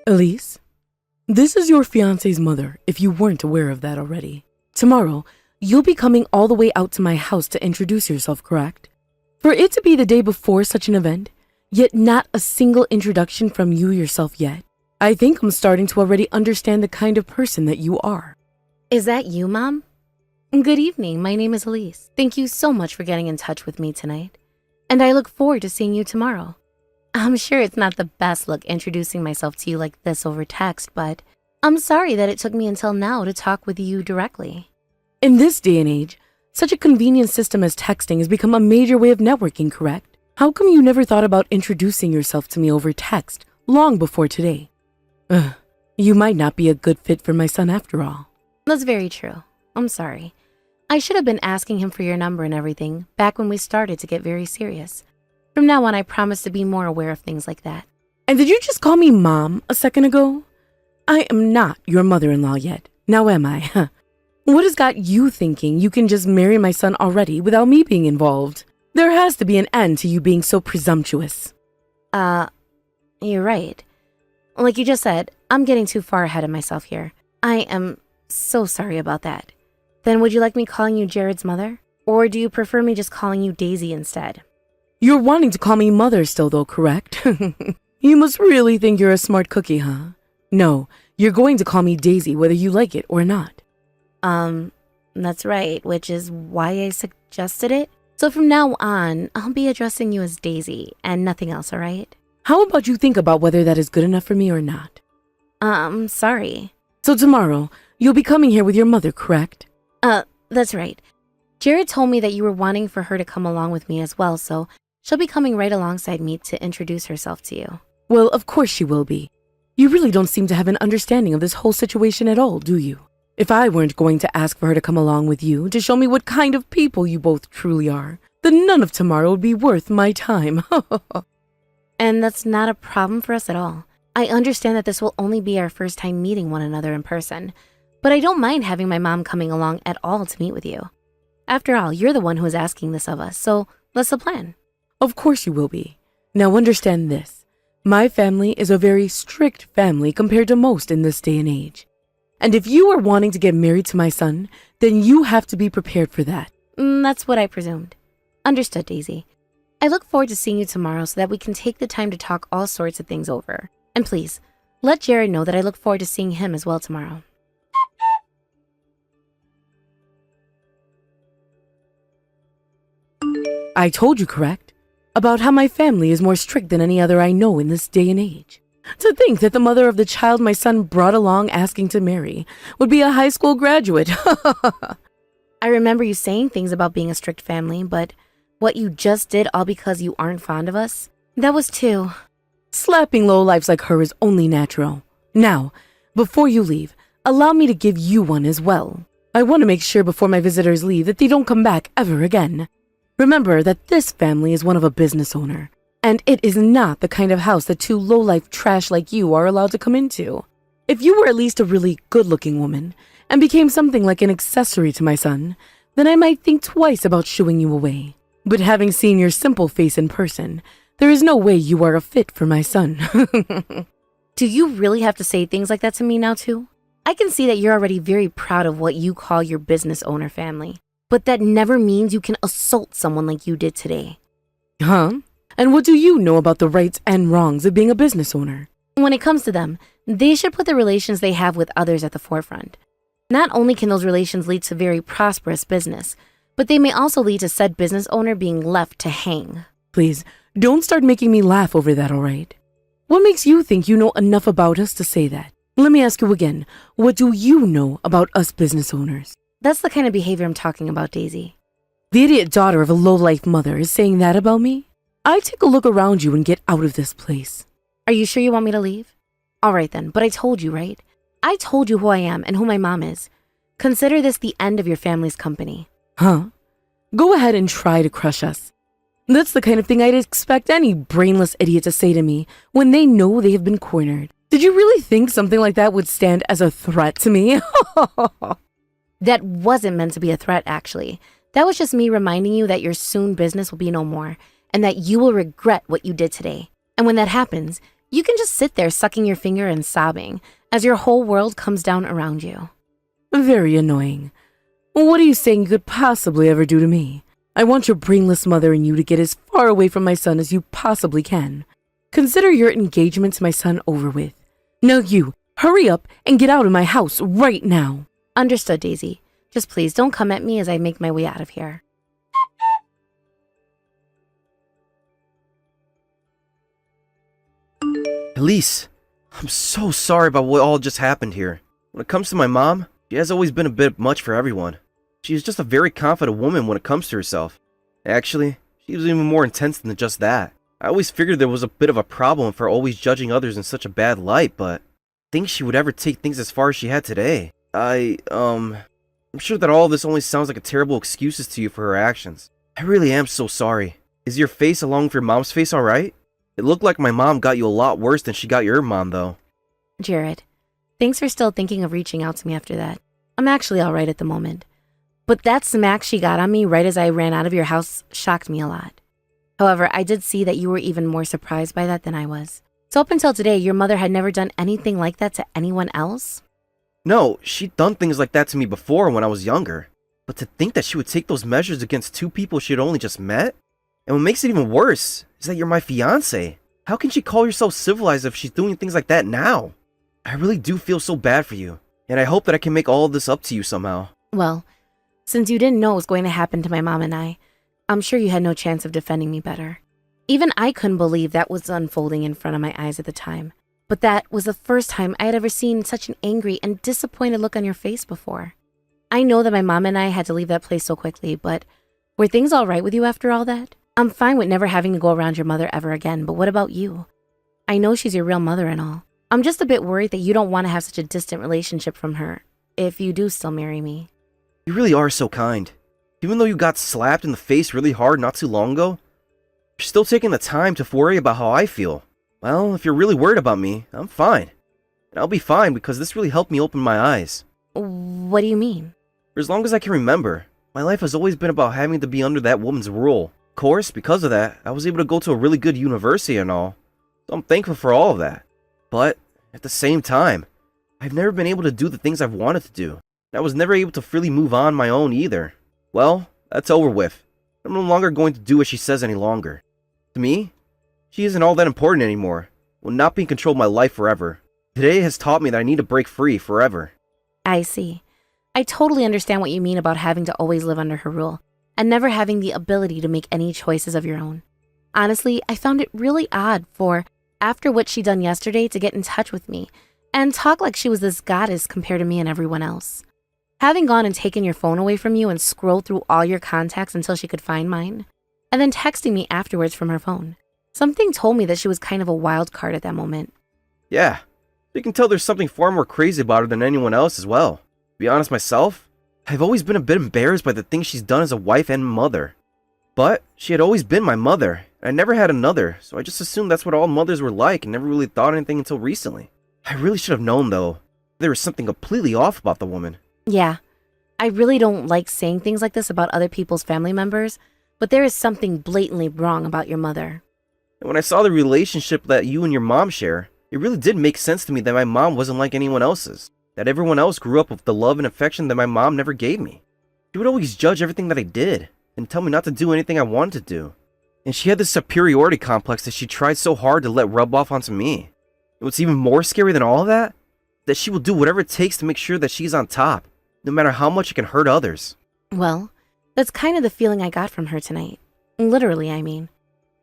Elise, this is your fiance's mother, if you weren't aware of that already. Tomorrow, you'll be coming all the way out to my house to introduce yourself, correct? For it to be the day before such an event, yet not a single introduction from you yourself yet, I think I'm starting to already understand the kind of person that you are. Is that you, Mom? Good evening, my name is Elise. Thank you so much for getting in touch with me tonight. And I look forward to seeing you tomorrow. I'm sure it's not the best look introducing myself to you like this over text, but I'm sorry that it took me until now to talk with you directly. In this day and age, such a convenient system as texting has become a major way of networking, correct? How come you never thought about introducing yourself to me over text long before today? You might not be a good fit for my son after all. That's very true. I'm sorry. I should have been asking him for your number and everything back when we started to get very serious. From now on, I promise to be more aware of things like that. And did you just call me Mom a second ago? I am not your mother-in-law yet. Now am I? What has got you thinking you can just marry my son already without me being involved? There has to be an end to you being so presumptuous. You're right. Like you just said, I'm getting too far ahead of myself here. I am so sorry about that. Then would you like me calling you Jared's mother? Or do you prefer me just calling you Daisy instead? You're wanting to call me mother still though, correct? You must really think you're a smart cookie, huh? No, you're going to call me Daisy whether you like it or not. That's right, which is why I suggested it. So from now on, I'll be addressing you as Daisy and nothing else, alright? How about you think about whether that is good enough for me or not? Sorry. So tomorrow, you'll be coming here with your mother, correct? That's right. Jared told me that you were wanting for her to come along with me as well, so she'll be coming right alongside me to introduce herself to you. Well, of course she will be. You really don't seem to have an understanding of this whole situation at all, do you? If I weren't going to ask for her to come along with you to show me what kind of people you both truly are, then none of tomorrow would be worth my time. And that's not a problem for us at all. I understand that this will only be our first time meeting one another in person, but I don't mind having my mom coming along at all to meet with you. After all, you're the one who is asking this of us, so let's the plan. Of course you will be. Now understand this. My family is a very strict family compared to most in this day and age. And if you are wanting to get married to my son, then you have to be prepared for that. That's what I presumed. Understood, Daisy. I look forward to seeing you tomorrow so that we can take the time to talk all sorts of things over. And please, let Jared know that I look forward to seeing him as well tomorrow. I told you, correct? About how my family is more strict than any other I know in this day and age. To think that the mother of the child my son brought along asking to marry would be a high school graduate. I remember you saying things about being a strict family, but what you just did all because you aren't fond of us? That was too. Slapping lowlifes like her is only natural. Now, before you leave, allow me to give you one as well. I want to make sure before my visitors leave that they don't come back ever again. Remember that this family is one of a business owner, and it is not the kind of house that two lowlife trash like you are allowed to come into. If you were at least a really good-looking woman and became something like an accessory to my son, then I might think twice about shooing you away. But having seen your simple face in person, there is no way you are a fit for my son. Do you really have to say things like that to me now too? I can see that you're already very proud of what you call your business owner family, but that never means you can assault someone like you did today. Huh? And what do you know about the rights and wrongs of being a business owner? When it comes to them, they should put the relations they have with others at the forefront. Not only can those relations lead to very prosperous business, but they may also lead to said business owner being left to hang. Please, don't start making me laugh over that, all right? What makes you think you know enough about us to say that? Let me ask you again, what do you know about us business owners? That's the kind of behavior I'm talking about, Daisy. The idiot daughter of a low-life mother is saying that about me? I take a look around you and get out of this place. Are you sure you want me to leave? All right then, but I told you, right? I told you who I am and who my mom is. Consider this the end of your family's company. Huh? Go ahead and try to crush us. That's the kind of thing I'd expect any brainless idiot to say to me when they know they have been cornered. Did you really think something like that would stand as a threat to me? That wasn't meant to be a threat, actually. That was just me reminding you that your soon business will be no more, and that you will regret what you did today. And when that happens, You can just sit there sucking your finger and sobbing as your whole world comes down around you. Very annoying. What are you saying you could possibly ever do to me? I want your brainless mother and you to get as far away from my son as you possibly can. Consider your engagement to my son over with. Now you, hurry up and get out of my house right now. Understood, Daisy. Just please don't come at me as I make my way out of here. Elise, I'm so sorry about what all just happened here. When it comes to my mom, she has always been a bit much for everyone. She is just a very confident woman when it comes to herself. Actually, she was even more intense than just that. I always figured there was a bit of a problem for always judging others in such a bad light, but I think she would ever take things as far as she had today. I'm sure that all of this only sounds like a terrible excuses to you for her actions. I really am so sorry. Is your face along with your mom's face alright? It looked like my mom got you a lot worse than she got your mom, though. Jared, thanks for still thinking of reaching out to me after that. I'm actually alright at the moment. But that smack she got on me right as I ran out of your house shocked me a lot. However, I did see that you were even more surprised by that than I was. So up until today, your mother had never done anything like that to anyone else? No, she'd done things like that to me before when I was younger. But to think that she would take those measures against two people she had only just met? And what makes it even worse is that you're my fiance. How can she call herself civilized if she's doing things like that now? I really do feel so bad for you, and I hope that I can make all of this up to you somehow. Well, since you didn't know what was going to happen to my mom and I'm sure you had no chance of defending me better. Even I couldn't believe that was unfolding in front of my eyes at the time. But that was the first time I had ever seen such an angry and disappointed look on your face before. I know that my mom and I had to leave that place so quickly, but were things all right with you after all that? I'm fine with never having to go around your mother ever again, but what about you? I know she's your real mother and all. I'm just a bit worried that you don't want to have such a distant relationship from her, if you do still marry me. You really are so kind. Even though you got slapped in the face really hard not too long ago, you're still taking the time to worry about how I feel. Well, if you're really worried about me, I'm fine. And I'll be fine because this really helped me open my eyes. What do you mean? For as long as I can remember, my life has always been about having to be under that woman's rule. Of course, because of that, I was able to go to a really good university and all, so I'm thankful for all of that. But, at the same time, I've never been able to do the things I've wanted to do. I was never able to freely move on my own either. Well, that's over with. I'm no longer going to do what she says any longer. To me, she isn't all that important anymore. Will not be in control of my life forever. Today has taught me that I need to break free forever. I see. I totally understand what you mean about having to always live under her rule and never having the ability to make any choices of your own. Honestly, I found it really odd for, after what she done yesterday, to get in touch with me and talk like she was this goddess compared to me and everyone else. Having gone and taken your phone away from you and scrolled through all your contacts until she could find mine, and then texting me afterwards from her phone. Something told me that she was kind of a wild card at that moment. Yeah, you can tell there's something far more crazy about her than anyone else as well. To be honest myself, I've always been a bit embarrassed by the things she's done as a wife and mother. But she had always been my mother, and I never had another, so I just assumed that's what all mothers were like and never really thought anything until recently. I really should have known though. There was something completely off about the woman. Yeah, I really don't like saying things like this about other people's family members, but there is something blatantly wrong about your mother. And when I saw the relationship that you and your mom share, it really did make sense to me that my mom wasn't like anyone else's. That everyone else grew up with the love and affection that my mom never gave me. She would always judge everything that I did, and tell me not to do anything I wanted to do. And she had this superiority complex that she tried so hard to let rub off onto me. And what's even more scary than all of that? That she will do whatever it takes to make sure that she's on top, no matter how much it can hurt others. Well, that's kind of the feeling I got from her tonight. Literally, I mean.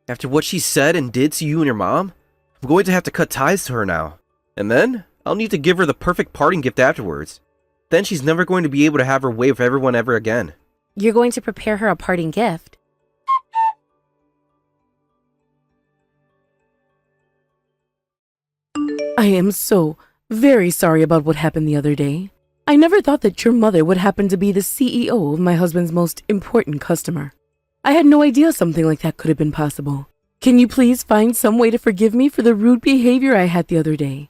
After what she said and did to you and your mom, I'm going to have to cut ties to her now. And then, I'll need to give her the perfect parting gift afterwards. Then she's never going to be able to have her way with everyone ever again. You're going to prepare her a parting gift? I am so very sorry about what happened the other day. I never thought that your mother would happen to be the CEO of my husband's most important customer. I had no idea something like that could have been possible. Can you please find some way to forgive me for the rude behavior I had the other day?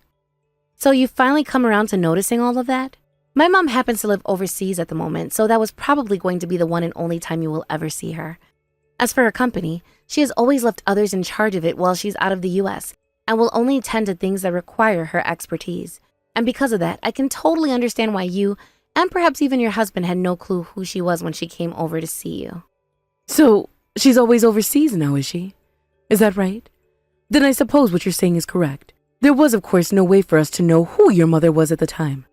So you've finally come around to noticing all of that? My mom happens to live overseas at the moment, so that was probably going to be the one and only time you will ever see her. As for her company, she has always left others in charge of it while she's out of the US, and will only tend to things that require her expertise. And because of that, I can totally understand why you, and perhaps even your husband, had no clue who she was when she came over to see you. So, she's always overseas now, is she? Is that right? Then I suppose what you're saying is correct. There was, of course, no way for us to know who your mother was at the time.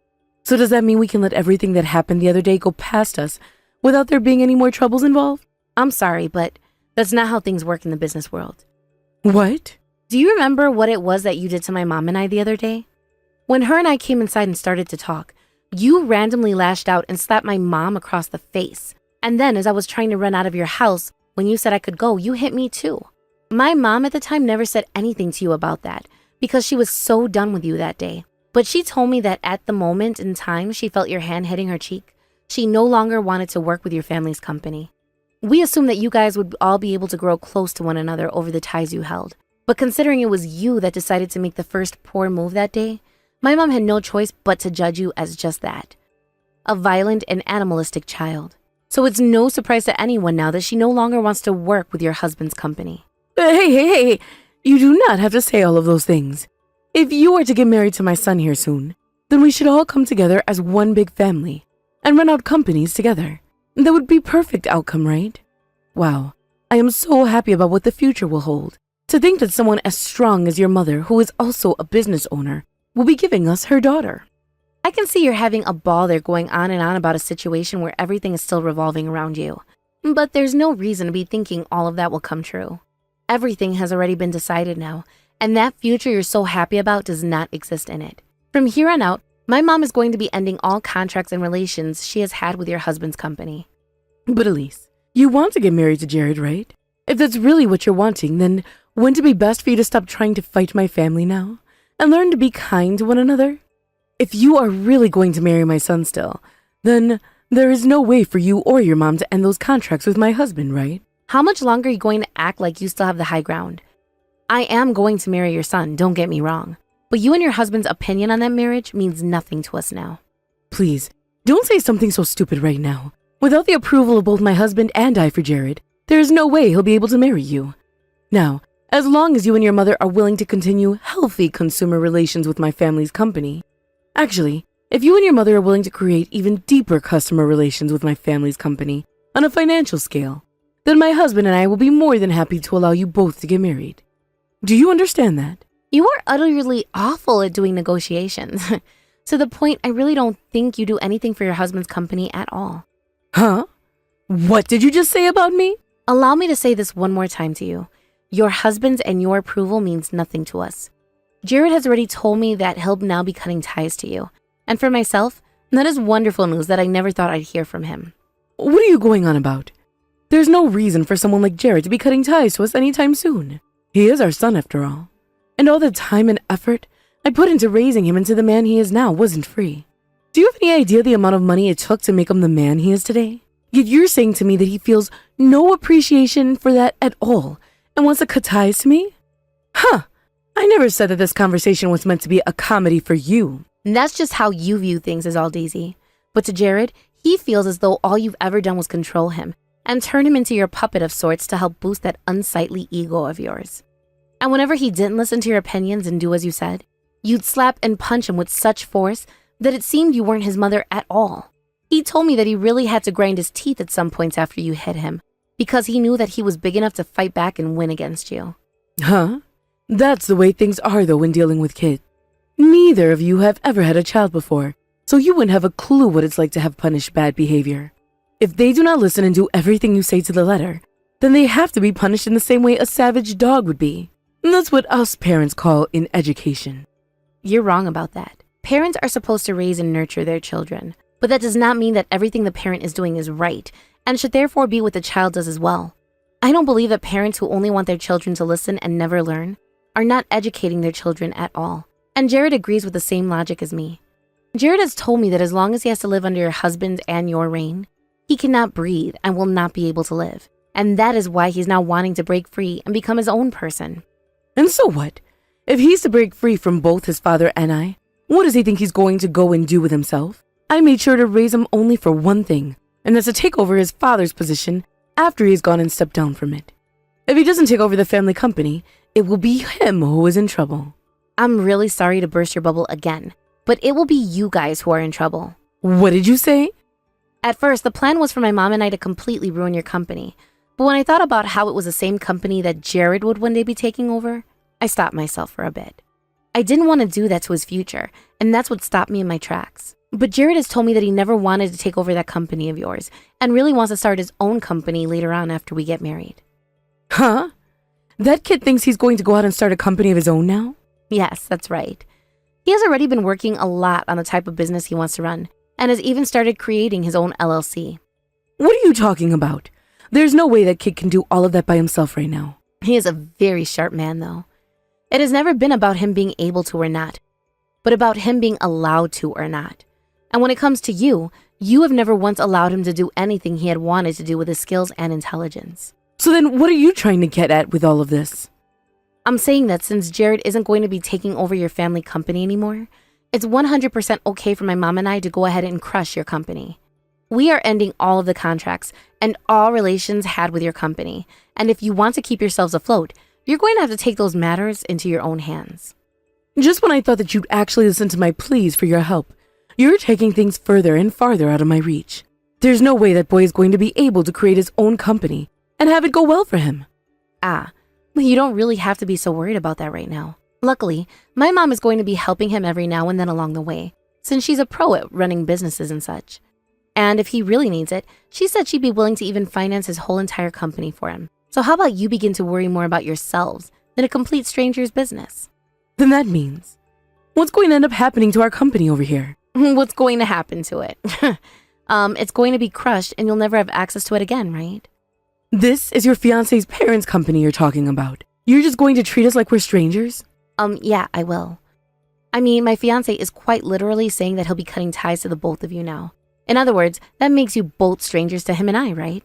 So does that mean we can let everything that happened the other day go past us without there being any more troubles involved? I'm sorry, but that's not how things work in the business world. What? Do you remember what it was that you did to my mom and I the other day? When her and I came inside and started to talk, you randomly lashed out and slapped my mom across the face. And then as I was trying to run out of your house, when you said I could go, you hit me too. My mom at the time never said anything to you about that because she was so done with you that day. But she told me that at the moment in time she felt your hand hitting her cheek, she no longer wanted to work with your family's company. We assumed that you guys would all be able to grow close to one another over the ties you held. But considering it was you that decided to make the first poor move that day, my mom had no choice but to judge you as just that, a violent and animalistic child. So it's no surprise to anyone now that she no longer wants to work with your husband's company. Hey, you do not have to say all of those things. If you are to get married to my son here soon, then we should all come together as one big family and run out companies together. That would be perfect outcome, right? Wow, I am so happy about what the future will hold. To think that someone as strong as your mother, who is also a business owner, will be giving us her daughter. I can see you're having a ball there going on and on about a situation where everything is still revolving around you. But there's no reason to be thinking all of that will come true. Everything has already been decided now, and that future you're so happy about does not exist in it. From here on out, my mom is going to be ending all contracts and relations she has had with your husband's company. But Elise, you want to get married to Jared, right? If that's really what you're wanting, then wouldn't it be best for you to stop trying to fight my family now and learn to be kind to one another? If you are really going to marry my son still, then there is no way for you or your mom to end those contracts with my husband, right? How much longer are you going to act like you still have the high ground? I am going to marry your son, don't get me wrong. But you and your husband's opinion on that marriage means nothing to us now. Please, don't say something so stupid right now. Without the approval of both my husband and I for Jared, there is no way he'll be able to marry you. Now, as long as you and your mother are willing to continue healthy consumer relations with my family's company. Actually, if you and your mother are willing to create even deeper customer relations with my family's company on a financial scale, then my husband and I will be more than happy to allow you both to get married. Do you understand that? You are utterly awful at doing negotiations. To the point, I really don't think you do anything for your husband's company at all. Huh? What did you just say about me? Allow me to say this one more time to you. Your husband's and your approval means nothing to us. Jared has already told me that he'll now be cutting ties to you. And for myself, that is wonderful news that I never thought I'd hear from him. What are you going on about? There's no reason for someone like Jared to be cutting ties to us anytime soon. He is our son after all. And all the time and effort I put into raising him into the man he is now wasn't free. Do you have any idea the amount of money it took to make him the man he is today? Yet you're saying to me that he feels no appreciation for that at all and wants to cut ties to me? Huh. I never said that this conversation was meant to be a comedy for you. And that's just how you view things, is all, Daisy. But to Jared, he feels as though all you've ever done was control him and turn him into your puppet of sorts to help boost that unsightly ego of yours. And whenever he didn't listen to your opinions and do as you said, you'd slap and punch him with such force that it seemed you weren't his mother at all. He told me that he really had to grind his teeth at some points after you hit him because he knew that he was big enough to fight back and win against you. Huh? That's the way things are, though, when dealing with kids. Neither of you have ever had a child before, so you wouldn't have a clue what it's like to have punished bad behavior. If they do not listen and do everything you say to the letter, then they have to be punished in the same way a savage dog would be. And that's what us parents call in education. You're wrong about that. Parents are supposed to raise and nurture their children, but that does not mean that everything the parent is doing is right and should therefore be what the child does as well. I don't believe that parents who only want their children to listen and never learn are not educating their children at all. And Jared agrees with the same logic as me. Jared has told me that as long as he has to live under your husband and your reign, he cannot breathe and will not be able to live. And that is why he's now wanting to break free and become his own person. And so what? If he's to break free from both his father and I, what does he think he's going to go and do with himself? I made sure to raise him only for one thing, and that's to take over his father's position after he's gone and stepped down from it. If he doesn't take over the family company, it will be him who is in trouble. I'm really sorry to burst your bubble again, but it will be you guys who are in trouble. What did you say? At first, the plan was for my mom and I to completely ruin your company. But when I thought about how it was the same company that Jared would one day be taking over, I stopped myself for a bit. I didn't want to do that to his future, and that's what stopped me in my tracks. But Jared has told me that he never wanted to take over that company of yours and really wants to start his own company later on after we get married. Huh? That kid thinks he's going to go out and start a company of his own now? Yes, that's right. He has already been working a lot on the type of business he wants to run and has even started creating his own LLC. What are you talking about? There's no way that kid can do all of that by himself right now. He is a very sharp man, though. It has never been about him being able to or not, but about him being allowed to or not. And when it comes to you, you have never once allowed him to do anything he had wanted to do with his skills and intelligence. So then what are you trying to get at with all of this? I'm saying that since Jared isn't going to be taking over your family company anymore, it's 100% okay for my mom and I to go ahead and crush your company. We are ending all of the contracts and all relations had with your company. And if you want to keep yourselves afloat, you're going to have to take those matters into your own hands. Just when I thought that you'd actually listen to my pleas for your help, you're taking things further and farther out of my reach. There's no way that boy is going to be able to create his own company and have it go well for him. You don't really have to be so worried about that right now. Luckily, my mom is going to be helping him every now and then along the way, since she's a pro at running businesses and such. And if he really needs it, she said she'd be willing to even finance his whole entire company for him. So how about you begin to worry more about yourselves than a complete stranger's business? Then that means, what's going to end up happening to our company over here? What's going to happen to it? It's going to be crushed and you'll never have access to it again, right? This is your fiance's parents' company you're talking about. You're just going to treat us like we're strangers? Yeah, I will. I mean, my fiance is quite literally saying that he'll be cutting ties to the both of you now. In other words, that makes you both strangers to him and I, right?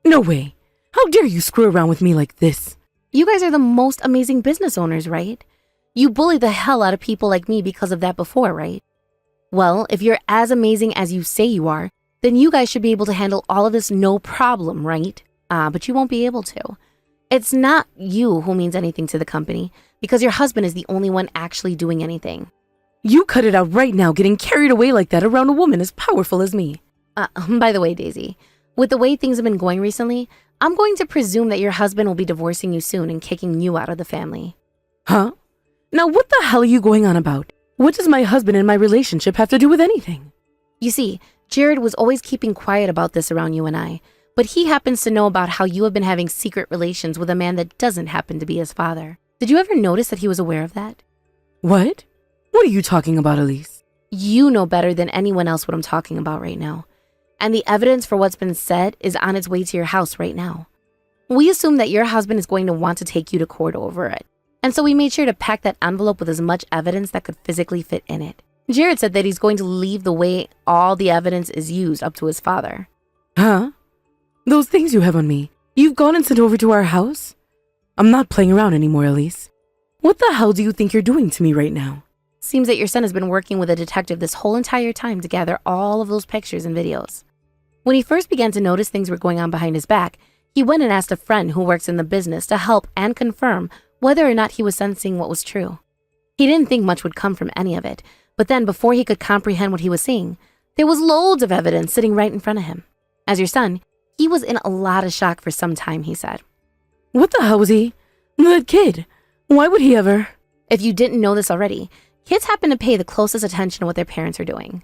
No way. How dare you screw around with me like this? You guys are the most amazing business owners, right? You bullied the hell out of people like me because of that before, right? Well, if you're as amazing as you say you are, then you guys should be able to handle all of this no problem, right? But you won't be able to. It's not you who means anything to the company, because your husband is the only one actually doing anything. You cut it out right now, getting carried away like that around a woman as powerful as me. By the way, Daisy, with the way things have been going recently, I'm going to presume that your husband will be divorcing you soon and kicking you out of the family. Huh? Now what the hell are you going on about? What does my husband and my relationship have to do with anything? You see, Jared was always keeping quiet about this around you and I, but he happens to know about how you have been having secret relations with a man that doesn't happen to be his father. Did you ever notice that he was aware of that? What? What are you talking about, Elise? You know better than anyone else what I'm talking about right now. And the evidence for what's been said is on its way to your house right now. We assume that your husband is going to want to take you to court over it. And so we made sure to pack that envelope with as much evidence that could physically fit in it. Jared said that he's going to leave the way all the evidence is used up to his father. Huh? Those things you have on me, you've gone and sent over to our house? I'm not playing around anymore, Elise. What the hell do you think you're doing to me right now? Seems that your son has been working with a detective this whole entire time to gather all of those pictures and videos. When he first began to notice things were going on behind his back, he went and asked a friend who works in the business to help and confirm whether or not he was sensing what was true. He didn't think much would come from any of it, but then before he could comprehend what he was seeing, there was loads of evidence sitting right in front of him. As your son, he was in a lot of shock for some time, he said. What the hell was he? That kid. Why would he ever? If you didn't know this already, kids happen to pay the closest attention to what their parents are doing.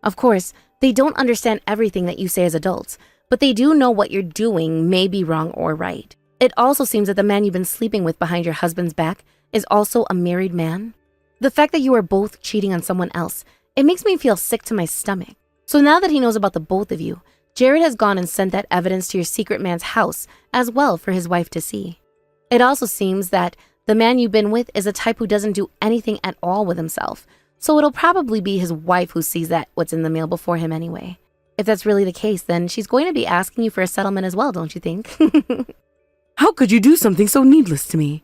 Of course, they don't understand everything that you say as adults, but they do know what you're doing may be wrong or right. It also seems that the man you've been sleeping with behind your husband's back is also a married man. The fact that you are both cheating on someone else, it makes me feel sick to my stomach. So now that he knows about the both of you, Jared has gone and sent that evidence to your secret man's house as well for his wife to see. It also seems that the man you've been with is a type who doesn't do anything at all with himself, so it'll probably be his wife who sees that what's in the mail before him anyway. If that's really the case, then she's going to be asking you for a settlement as well, don't you think? How could you do something so needless to me?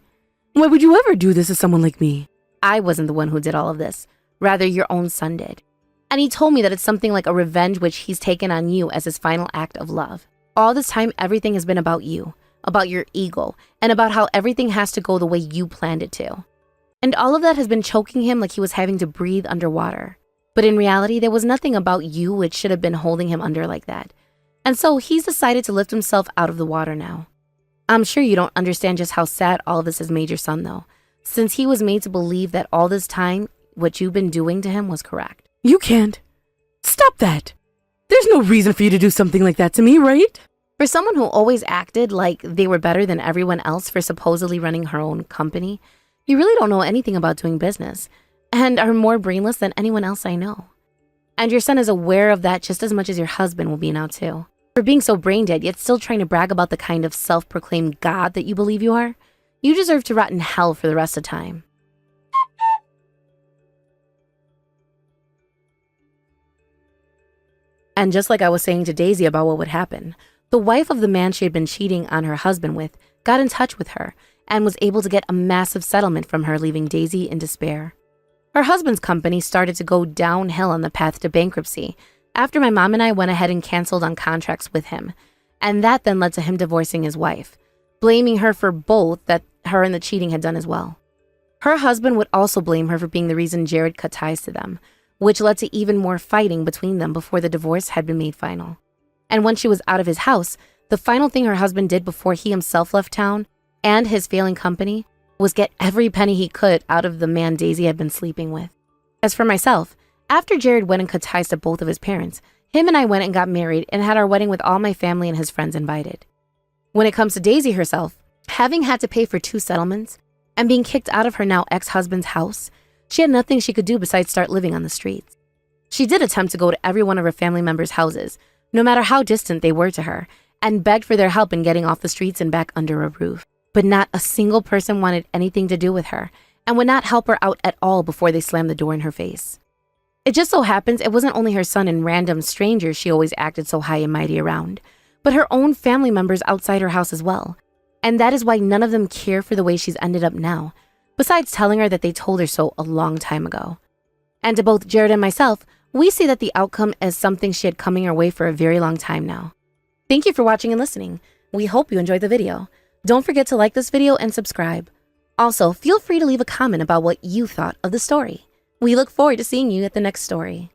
Why would you ever do this to someone like me? I wasn't the one who did all of this. Rather, your own son did. And he told me that it's something like a revenge which he's taken on you as his final act of love. All this time, everything has been about you. about your ego, and about how everything has to go the way you planned it to. And all of that has been choking him like he was having to breathe underwater. But in reality, there was nothing about you which should have been holding him under like that. And so he's decided to lift himself out of the water now. I'm sure you don't understand just how sad all of this has made your son though, since he was made to believe that all this time, what you've been doing to him was correct. You can't. Stop that. There's no reason for you to do something like that to me, right? For someone who always acted like they were better than everyone else for supposedly running her own company, you really don't know anything about doing business and are more brainless than anyone else I know. And your son is aware of that just as much as your husband will be now too. For being so brain dead yet still trying to brag about the kind of self-proclaimed God that you believe you are, you deserve to rot in hell for the rest of time. And just like I was saying to Daisy about what would happen, the wife of the man she had been cheating on her husband with got in touch with her and was able to get a massive settlement from her, leaving Daisy in despair. Her husband's company started to go downhill on the path to bankruptcy after my mom and I went ahead and canceled on contracts with him, and that then led to him divorcing his wife, blaming her for both that her and the cheating had done as well. Her husband would also blame her for being the reason Jared cut ties to them, which led to even more fighting between them before the divorce had been made final. And when she was out of his house, the final thing her husband did before he himself left town and his failing company was get every penny he could out of the man Daisy had been sleeping with. As for myself, after Jared went and cut ties to both of his parents, him and I went and got married and had our wedding with all my family and his friends invited. When it comes to Daisy herself, having had to pay for 2 settlements and being kicked out of her now ex-husband's house, she had nothing she could do besides start living on the streets. She did attempt to go to every one of her family members' houses, no matter how distant they were to her, and begged for their help in getting off the streets and back under a roof. But not a single person wanted anything to do with her and would not help her out at all before they slammed the door in her face. It just so happens it wasn't only her son and random strangers she always acted so high and mighty around, but her own family members outside her house as well. And that is why none of them care for the way she's ended up now, besides telling her that they told her so a long time ago. And to both Jared and myself, we see that the outcome is something she had coming her way for a very long time now. Thank you for watching and listening. We hope you enjoyed the video. Don't forget to like this video and subscribe. Also, feel free to leave a comment about what you thought of the story. We look forward to seeing you at the next story.